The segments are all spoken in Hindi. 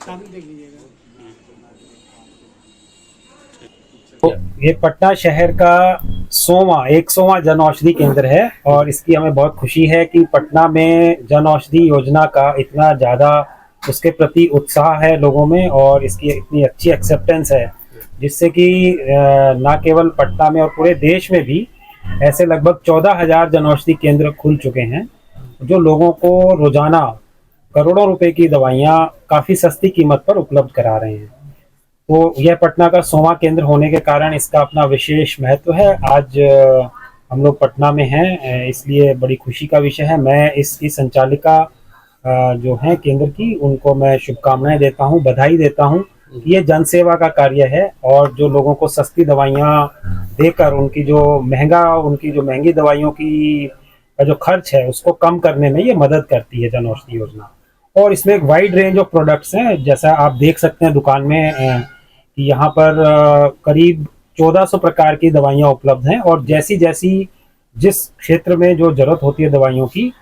सामने देख लीजिएगा। तो ये पटना शहर का 100वां जन औषधि केंद्र है और इसकी हमें बहुत खुशी है कि पटना में जन औषधि योजना का इतना ज़्यादा उसके प्रति उत्साह है लोगों में और इसकी इतनी अच्छी एक्सेप्टेंस है, जिससे कि ना केवल पटना में और पूरे देश में भी ऐसे लगभग 14,000 जन औषधि केंद्र खुल चुके हैं जो लोगों को रोजाना करोड़ों रुपए की दवाइयाँ काफ़ी सस्ती कीमत पर उपलब्ध करा रहे हैं। तो यह पटना का 100वां केंद्र होने के कारण इसका अपना विशेष महत्व है। आज हम लोग पटना में हैं, इसलिए बड़ी खुशी का विषय है। मैं इसकी संचालिका जो हैं केंद्र की, उनको मैं शुभकामनाएं देता हूं, बधाई देता हूं। ये जनसेवा का कार्य है और जो लोगों को सस्ती दवाइयां देकर उनकी जो महंगी दवाइयों की का जो खर्च है उसको कम करने में ये मदद करती है जन औषधि योजना। और इसमें एक वाइड रेंज ऑफ प्रोडक्ट्स हैं, जैसा आप देख सकते हैं दुकान में कि यहाँ पर करीब 1400 प्रकार की दवाइयाँ उपलब्ध हैं और जैसी जैसी जिस क्षेत्र में जो जरूरत होती है दवाइयों की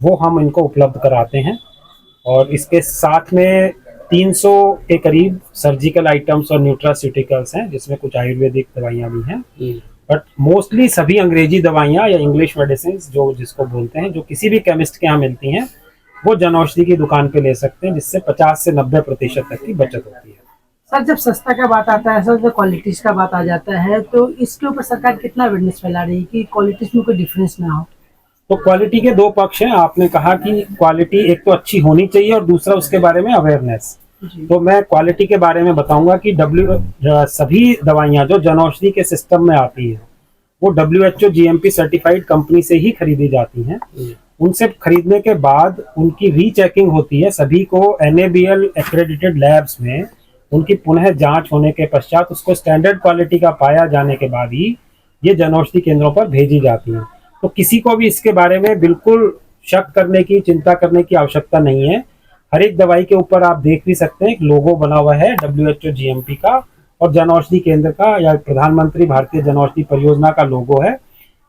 वो हम इनको उपलब्ध कराते हैं। और इसके साथ में 300 के करीब सर्जिकल आइटम्स और न्यूट्रास्यूटिकल्स हैं, जिसमें कुछ आयुर्वेदिक दवाइयाँ भी हैं। बट मोस्टली सभी अंग्रेजी दवाइयाँ या इंग्लिश मेडिसिन जो जिसको बोलते हैं, जो किसी भी केमिस्ट के यहाँ मिलती हैं, वो जन औषधि की दुकान पे ले सकते हैं, जिससे 50 से 90% तक की बचत होती है। सर, जब सस्ता का बात आता है, सर जब क्वालिटीज का बात आ जाता है, तो इसके ऊपर सरकार कितना अवेयरनेस फैला रही है कि क्वालिटीज में कोई डिफरेंस ना हो? तो क्वालिटी के दो पक्ष हैं। आपने कहा कि क्वालिटी एक तो अच्छी होनी चाहिए और दूसरा उसके बारे में अवेयरनेस। तो मैं क्वालिटी के बारे में बताऊंगा कि सभी दवाइयाँ जो जन औषधि के सिस्टम में आती है वो WHO GMP सर्टिफाइड कंपनी से ही खरीदी जाती हैं। उनसे खरीदने के बाद उनकी रीचेकिंग होती है, सभी को NABL एक्रेडिटेड लैब्स में उनकी पुनः जांच होने के पश्चात उसको स्टैंडर्ड क्वालिटी का पाया जाने के बाद ही ये जन औषधि केंद्रों पर भेजी जाती हैं। तो किसी को भी इसके बारे में बिल्कुल शक करने की, चिंता करने की आवश्यकता नहीं है। हर एक दवाई के ऊपर आप देख भी सकते हैं एक लोगो बना हुआ है WHO GMP का और जन औषधि केंद्र का या प्रधानमंत्री भारतीय जन औषधि परियोजना का लोगो है।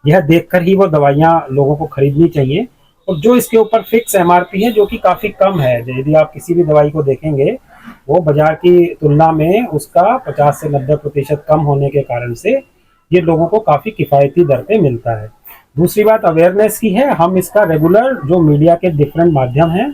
यह देखकर ही वो दवाइयाँ लोगों को खरीदनी चाहिए। और जो इसके ऊपर फिक्स MRP है, जो कि काफ़ी कम है, यदि आप किसी भी दवाई को देखेंगे वो बाजार की तुलना में उसका 50 से 90% कम होने के कारण से ये लोगों को काफ़ी किफ़ायती दर पे मिलता है। दूसरी बात अवेयरनेस की है। हम इसका रेगुलर जो मीडिया के डिफरेंट माध्यम हैं,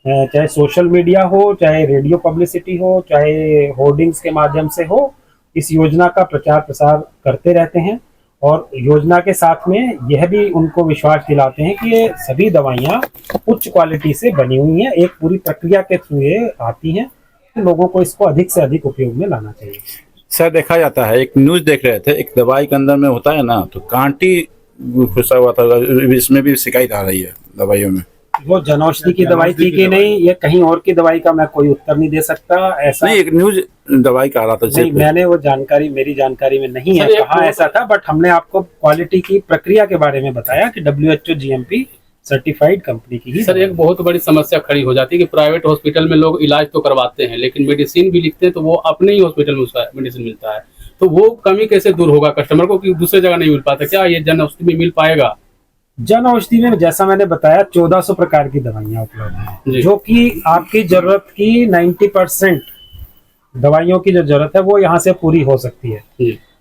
चाहे सोशल मीडिया हो, चाहे रेडियो पब्लिसिटी हो, चाहे होर्डिंग्स के माध्यम से हो, इस योजना का प्रचार प्रसार करते रहते हैं और योजना के साथ में यह भी उनको विश्वास दिलाते हैं कि ये सभी दवाइयाँ उच्च क्वालिटी से बनी हुई हैं, एक पूरी प्रक्रिया के थ्रू ये आती हैं। तो लोगों को इसको अधिक से अधिक उपयोग में लाना चाहिए। सर, देखा जाता है, एक न्यूज देख रहे थे, एक दवाई के अंदर में होता है ना, तो कांटी घुसा हुआ था। इसमें भी शिकायत आ रही है दवाइयों में। वो जन औषधि की दवाई थी कि नहीं, ये कहीं और की दवाई का मैं कोई उत्तर नहीं दे सकता। ऐसा नहीं, एक न्यूज दवाई का आ रहा था। नहीं, मैंने वो जानकारी मेरी जानकारी में नहीं है कहाँ ऐसा था, बट हमने आपको क्वालिटी की प्रक्रिया के बारे में बताया कि WHO GMP सर्टिफाइड कंपनी की ही। सर, एक बहुत बड़ी समस्या खड़ी हो जाती है कि प्राइवेट हॉस्पिटल में लोग इलाज तो करवाते हैं, लेकिन मेडिसिन भी लिखते हैं तो वो अपने ही हॉस्पिटल में उसका मेडिसिन मिलता है। तो वो कमी कैसे दूर होगा कस्टमर को कि दूसरे जगह नहीं मिल पाता? क्या ये जन औषधि में मिल पाएगा? जन औषधि में जैसा मैंने बताया 1400 प्रकार की दवाइयाँ उपलब्ध हैं, जो कि आपकी जरूरत की 90% दवाइयों की जो जरूरत है वो यहाँ से पूरी हो सकती है।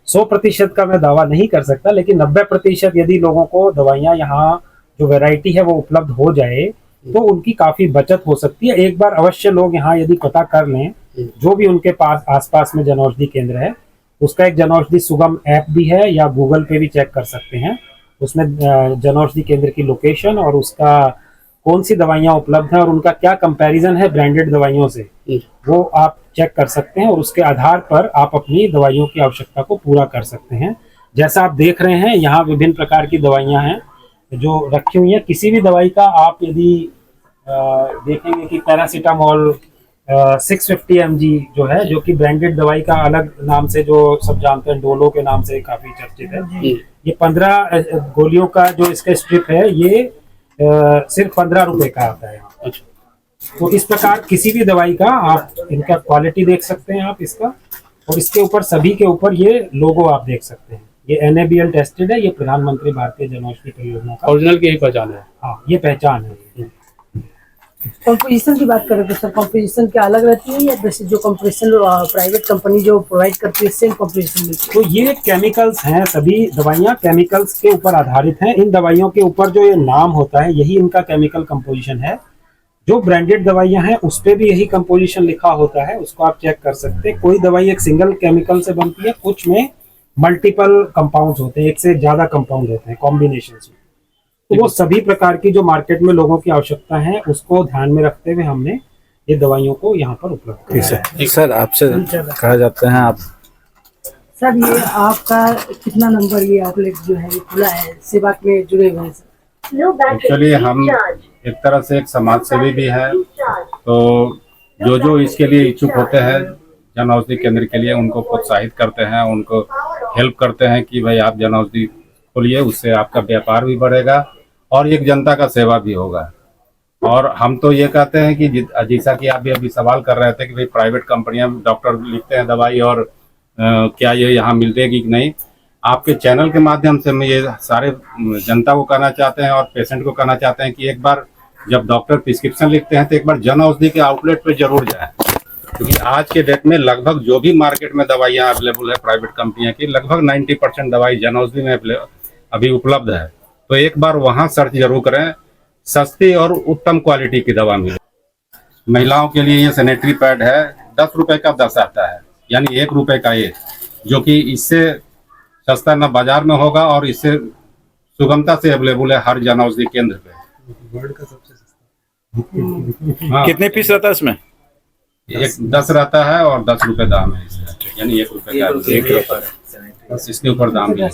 100% का मैं दावा नहीं कर सकता, लेकिन 90% यदि लोगों को दवाइयाँ यहाँ जो वैरायटी है वो उपलब्ध हो जाए तो उनकी काफी बचत हो सकती है। एक बार अवश्य लोग यहाँ यदि पता कर लें, जो भी उनके पास आसपास में जन औषधि केंद्र है, उसका एक जन औषधि सुगम ऐप भी है या गूगल पे भी चेक कर सकते हैं। उसमें जन औषधि केंद्र की लोकेशन और उसका कौन सी दवाइयाँ उपलब्ध हैं और उनका क्या कंपैरिजन है ब्रांडेड दवाइयों से, वो आप चेक कर सकते हैं और उसके आधार पर आप अपनी दवाइयों की आवश्यकता को पूरा कर सकते हैं। जैसा आप देख रहे हैं यहाँ विभिन्न प्रकार की दवाइयाँ हैं जो रखी हुई हैं। किसी भी दवाई का आप यदि देखेंगे कि पैरासीटामोल 650 mg जो है, जो कि ब्रांडेड दवाई का अलग नाम से जो सब जानते हैं डोलो के नाम से काफी चर्चित है, ये 15 गोलियों का जो इसका स्ट्रिप है ये सिर्फ 15 रुपए का आता है यहाँ। तो इस प्रकार किसी भी दवाई का आप इनका क्वालिटी देख सकते हैं आप इसका, और इसके ऊपर सभी के ऊपर ये लोगो आप देख सकते हैं। ये NABL टेस्टेड है, ये प्रधानमंत्री भारतीय जन औषधि परियोजना का ओरिजिनल की ही पहचान है। हाँ, ये पहचान है। कंपोजिशन की बात करें तो सर कंपोजिशन क्या अलग रहती है या जैसे जो कंपोजिशन प्राइवेट कंपनी जो प्रोवाइड करती है सेम कंपोजिशन मिलती तो ये केमिकल्स हैं, सभी दवाइयाँ केमिकल्स के ऊपर आधारित हैं। इन दवाइयों के ऊपर जो ये नाम होता है यही इनका केमिकल कंपोजिशन है। जो ब्रांडेड दवाइयाँ हैं उस पे भी यही कंपोजिशन लिखा होता है, उसको आप चेक कर सकते हैं। कोई दवाई एक सिंगल केमिकल से बनती है, कुछ में मल्टीपल कंपाउंड्स होते हैं, एक से ज्यादा कंपाउंड होते हैं कॉम्बिनेशन में। तो वो सभी प्रकार की जो मार्केट में लोगों की आवश्यकता है उसको ध्यान में रखते हुए हमने ये दवाइयों को यहाँ पर उपलब्ध कराया है। सर आपसे कहा जाते हैं आप सर ये आपका कितना नंबर ये आउटलेट जो है ये खुला है सेवा में जुड़े हुए हैं सर? एक्चुअली हम एक तरह से एक समाज सेवी भी है, तो जो इसके लिए इच्छुक होते हैं जन औषधि केंद्र के लिए उनको प्रोत्साहित करते हैं, उनको हेल्प करते हैं कि भाई आप जन औषधि खोलिए, उससे आपका व्यापार भी बढ़ेगा और एक जनता का सेवा भी होगा। और हम तो ये कहते हैं कि जैसा कि आप भी अभी सवाल कर रहे थे कि भाई प्राइवेट कंपनियां डॉक्टर लिखते हैं दवाई और क्या ये यहाँ मिलतेगी कि नहीं, आपके चैनल के माध्यम से हम ये सारे जनता को कहना चाहते हैं और पेशेंट को कहना चाहते हैं कि एक बार जब डॉक्टर प्रिस्क्रिप्शन लिखते हैं तो एक बार जन औषधि के आउटलेट पे जरूर जाएं, क्योंकि आज के डेट में लगभग जो भी मार्केट में दवाइयाँ अवेलेबल है प्राइवेट कंपनियां की, लगभग 90% दवाई जन औषधि में अभी उपलब्ध है। तो एक बार वहाँ सर्च जरूर करें, सस्ती और उत्तम क्वालिटी की दवा मिले। महिलाओं के लिए ये सैनिटरी पैड है, 10 रुपए का 10 आता है, यानी 1 रुपए का ये, जो कि इससे सस्ता न बाजार में होगा और इससे सुगमता से अवेलेबल है हर जन औषधि केंद्र पे। वर्ल्ड का सबसे सस्ता। हाँ, कितने पीस रहता है इसमें? एक 10 रहता है और 10 रुपए दाम है इसका, यानी 1 रुपए का, 1 रुपए इसके ऊपर दाम भी है।